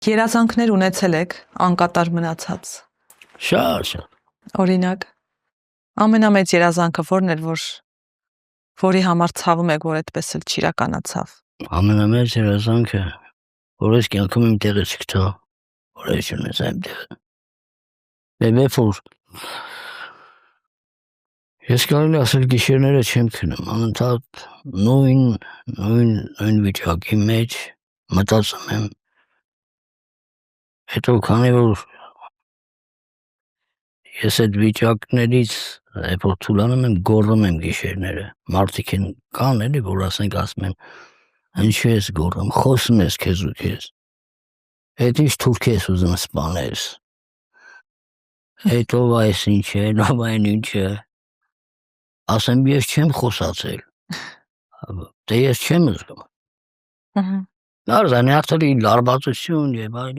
Երազանքներ ունեցել եք անկատար մնացած։ Շատ։ Օրինակ, ամենամեծ երազանքը որն էր, որի համար ցավում եք, որ այդպես էլ չիրականացավ։ Ամենամեծ երազանքը, որ ես կյանքում իմ տեղը չգտա, որ ես ունես այմ տեղը։ Որ ես կարելի ասել գիշերները չեմ քնում, անընդհատ նույն վիճակի մեջ մտածում եմ։ Հետո քանի որ ես այդ վիճակներից որ թուլանում եմ, գոռում եմ գիշերները։ Մարդիկ կան էլի, որ ասում են, ինչու ես գոռում, խոսում ես քեզ ու քեզ։ Այդ ինչ թուրք ես ուզում սպանես։ Այդ ով այս ինչ է, ով այն ինչ է։ Ասեմ ես չեմ խոսացել։ Դե ես չեմ զգում։ Ահա։ Դարձանի արդեն լարվածություն եւ այլն։